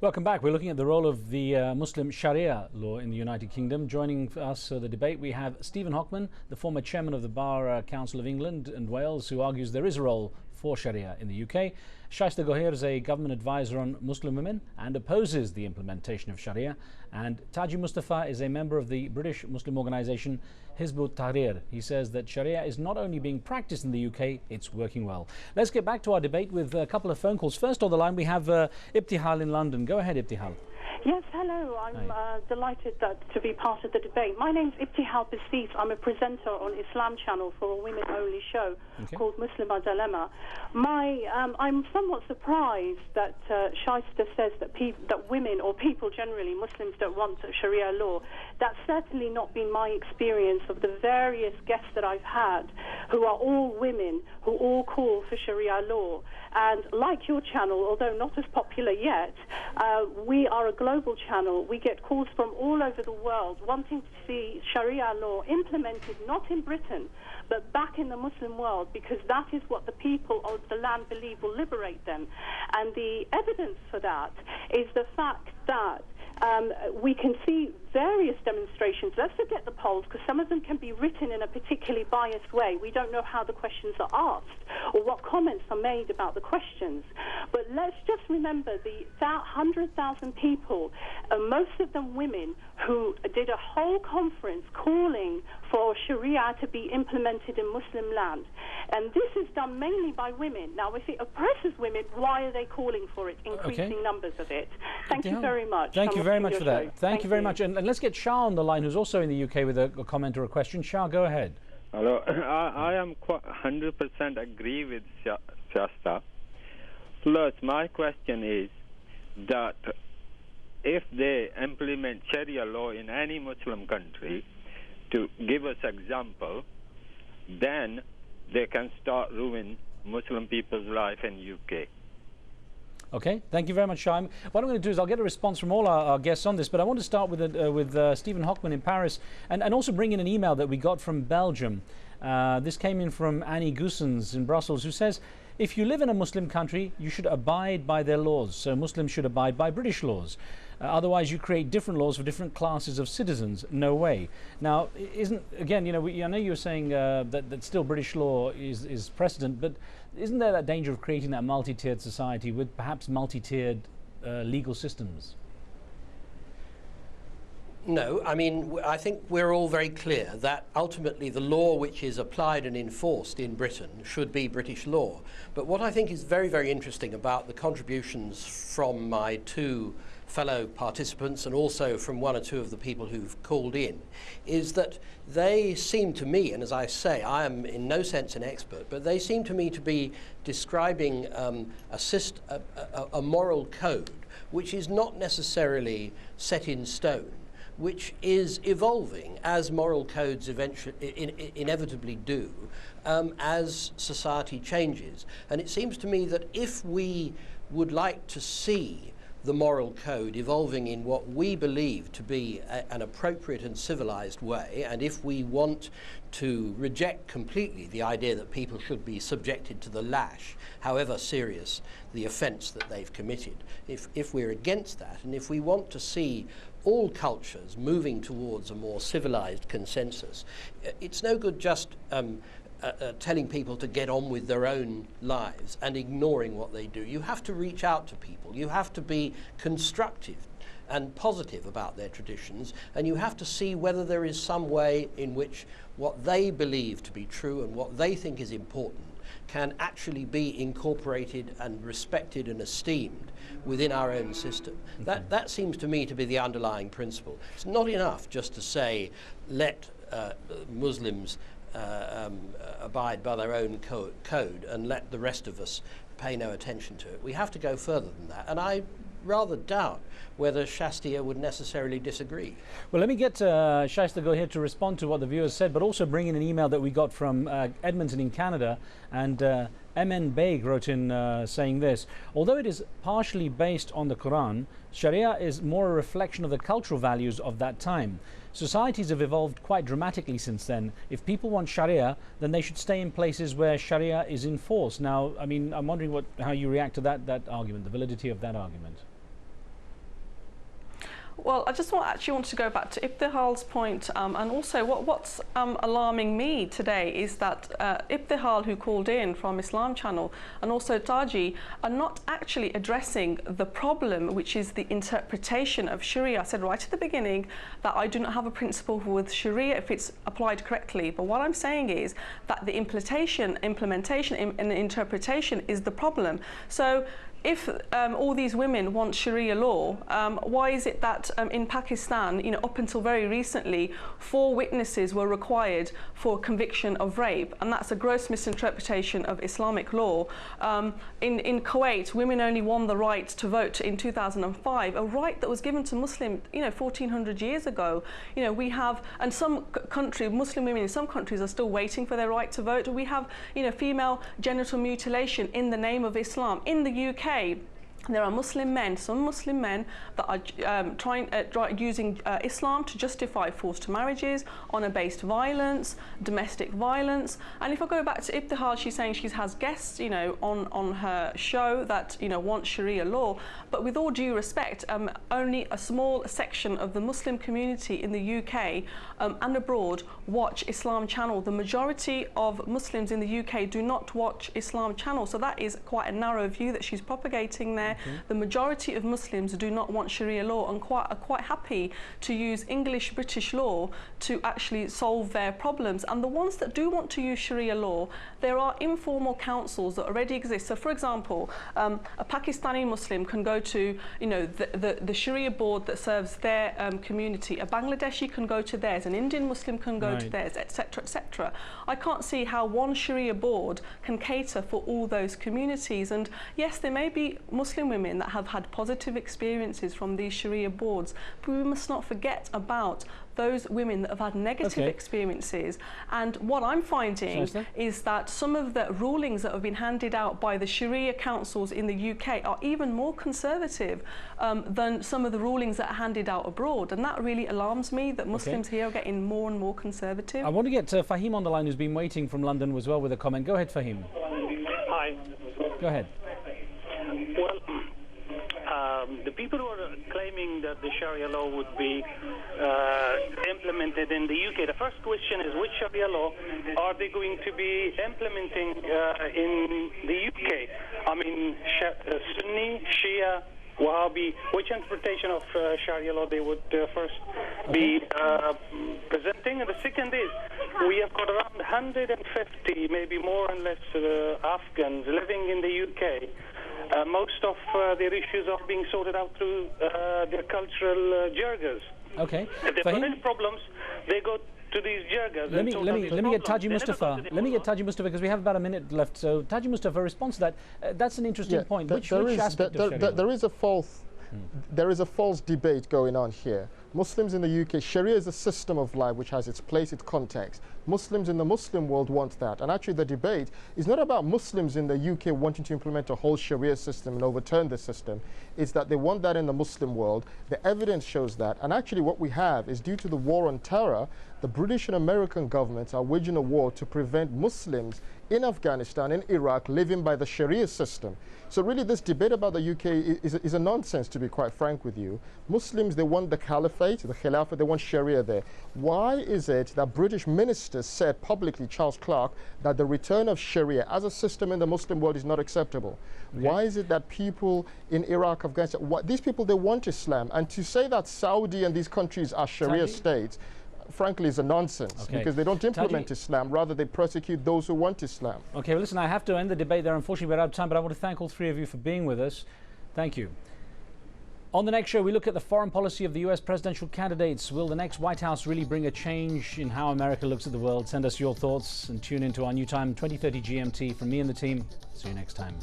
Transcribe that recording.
Welcome back. We're looking at the role of the Muslim Sharia law in the United Kingdom. Joining us for the debate, we have Stephen Hockman, the former chairman of the Bar Council of England and Wales, who argues there is a role for Sharia in the UK. Shaista Gohir is a government advisor on Muslim women and opposes the implementation of Sharia. And Taji Mustafa is a member of the British Muslim organisation Hizb ut-Tahrir. He says that Sharia is not only being practiced in the UK, it's working well. Let's get back to our debate with a couple of phone calls. First on the line, we have Ibtihal in London. Go ahead, Ibtihal. Yes, hello. I'm delighted to be part of the debate. My name's Ibtihal Basit. I'm a presenter on Islam Channel for a women-only show called Muslimah Dilemma. I'm somewhat surprised that Shaista says that women or people generally, Muslims, don't want Sharia law. That's certainly not been my experience of the various guests that I've had, who are all women, who all call for Sharia law. And like your channel, although not as popular yet, we are a global channel. We get calls from all over the world wanting to see Sharia law implemented, not in Britain, but back in the Muslim world, because that is what the people of the land believe will liberate them. And the evidence for that is the fact that we can see various demonstrations. Let's forget the polls, because some of them can be written in a particularly biased way. We don't know how the questions are asked or what comments are made about the questions. But let's just remember the 100,000 people, most of them women, who did a whole conference calling for Sharia to be implemented in Muslim land. And this is done mainly by women. Now, if it oppresses women, why are they calling for it, increasing numbers of it? Thank you very much. Thank you very much for that. Thank you very much. And let's get Shah on the line, who's also in the UK, with a comment or a question. Shah, go ahead. Hello. I am 100% agree with Shasta. Plus, my question is that if they implement Sharia law in any Muslim country, to give us example, then they can start ruining Muslim people's life in UK. Okay, thank you very much, Shah. What I'm going to do is I'll get a response from all our guests on this, but I want to start with Stephen Hockman in Paris, and also bring in an email that we got from Belgium. This came in from Annie Goossens in Brussels, who says, if you live in a Muslim country, you should abide by their laws. So Muslims should abide by British laws. Otherwise, you create different laws for different classes of citizens. No way. Now, again, I know you're saying that still British law is precedent, but isn't there that danger of creating that multi-tiered society with perhaps multi-tiered legal systems? No, I mean, I think we're all very clear that ultimately the law which is applied and enforced in Britain should be British law. But what I think is very, very interesting about the contributions from my two fellow participants and also from one or two of the people who've called in is that they seem to me, and as I say, I am in no sense an expert, but they seem to me to be describing a moral code which is not necessarily set in stone, which is evolving as moral codes inevitably do as society changes. And it seems to me that if we would like to see the moral code evolving in what we believe to be an appropriate and civilized way, and if we want to reject completely the idea that people should be subjected to the lash, however serious the offence that they've committed, if we're against that, and if we want to see all cultures moving towards a more civilized consensus, it's no good just telling people to get on with their own lives and ignoring what they do. You have to reach out to people. You have to be constructive and positive about their traditions, and you have to see whether there is some way in which what they believe to be true and what they think is important can actually be incorporated and respected and esteemed within our own system. That seems to me to be the underlying principle. It's not enough just to say, let Muslims abide by their own code and let the rest of us pay no attention to it. We have to go further than that, and I rather doubt whether Shastia would necessarily disagree. Well, let me get Shaista go here to respond to what the viewers said, but also bring in an email that we got from Edmonton in Canada, and MN Baig wrote in saying this: although it is partially based on the Quran, Sharia is more a reflection of the cultural values of that time. Societies have evolved quite dramatically since then. If people want Sharia, then they should stay in places where Sharia is enforced. Now, I mean, I'm wondering how you react to that argument, the validity of that argument. Well, I just actually want to go back to Ibtihal's point, and also what's alarming me today is that Ibtihal, who called in from Islam Channel, and also Taji, are not actually addressing the problem, which is the interpretation of Sharia. I said right at the beginning that I do not have a principle with Sharia if it's applied correctly, but what I'm saying is that the implementation and interpretation is the problem. So if all these women want Sharia law, why is it that in Pakistan, up until very recently, 4 witnesses were required for conviction of rape, and that's a gross misinterpretation of Islamic law. In Kuwait, women only won the right to vote in 2005, a right that was given to Muslim, 1400 years ago. We have, and some Muslim women in some countries are still waiting for their right to vote. We have, female genital mutilation in the name of Islam. In the UK, there are some Muslim men that are using Islam to justify forced marriages, honour-based violence, domestic violence. And if I go back to Ibtihal, she's saying she has guests, on her show that, want Sharia law. But with all due respect, only a small section of the Muslim community in the UK and abroad watch Islam Channel. The majority of Muslims in the UK do not watch Islam Channel. So that is quite a narrow view that she's propagating there. The majority of Muslims do not want Sharia law and are quite happy to use English British law to actually solve their problems. And the ones that do want to use Sharia law, there are informal councils that already exist. So for example, a Pakistani Muslim can go to the Sharia board that serves their community. A Bangladeshi can go to theirs. An Indian Muslim can go to theirs, etc., etc. I can't see how one Sharia board can cater for all those communities. And yes, there may be Muslim women that have had positive experiences from these Sharia boards, but we must not forget about those women that have had negative experiences. And what I'm finding is that some of the rulings that have been handed out by the Sharia councils in the UK are even more conservative than some of the rulings that are handed out abroad. And that really alarms me that Muslims here are getting more and more conservative. I want to get Fahim on the line, who's been waiting from London as well with a comment. Go ahead, Fahim. Hi. Go ahead. Well, the people who are claiming that the Sharia law would be implemented in the UK, the first question is, which Sharia law are they going to be implementing in the UK? I mean, Sunni, Shia, Wahhabi, which interpretation of Sharia law they would first be presenting? And the second is, we have got around 150, maybe more and less, Afghans living in the UK. Most of their issues are being sorted out through their cultural jirgas. Okay. If they've got any problems, they go to these jirgas. Let me get Taji Mustafa. Let me get Taji Mustafa, because we have about a minute left. So Taji Mustafa, response to that. That's an interesting point. Which aspect of Sharia? There is a false debate going on here. Muslims in the UK, Sharia is a system of life which has its place, its context. Muslims in the Muslim world want that. And actually the debate is not about Muslims in the UK wanting to implement a whole Sharia system and overturn the system. It's that they want that in the Muslim world. The evidence shows that. And actually what we have is, due to the war on terror, the British and American governments are waging a war to prevent Muslims in Afghanistan, in Iraq, living by the Sharia system. So really this debate about the UK is a nonsense, to be quite frank with you. Muslims, they want the caliphate, the Khilafah, they want Sharia there. Why is it that British ministers said publicly, Charles Clarke, that the return of Sharia as a system in the Muslim world is not acceptable? Why is it that people in Iraq, Afghanistan, these people, they want Islam? And to say that Saudi and these countries are Sharia states, frankly, is a nonsense, because they don't implement Islam, rather they persecute those who want Islam. Okay, well, listen, I have to end the debate there. Unfortunately, we're out of time, but I want to thank all three of you for being with us. Thank you. On the next show, we look at the foreign policy of the US presidential candidates. Will the next White House really bring a change in how America looks at the world? Send us your thoughts and tune into our new time, 2030 GMT. From me and the team, see you next time.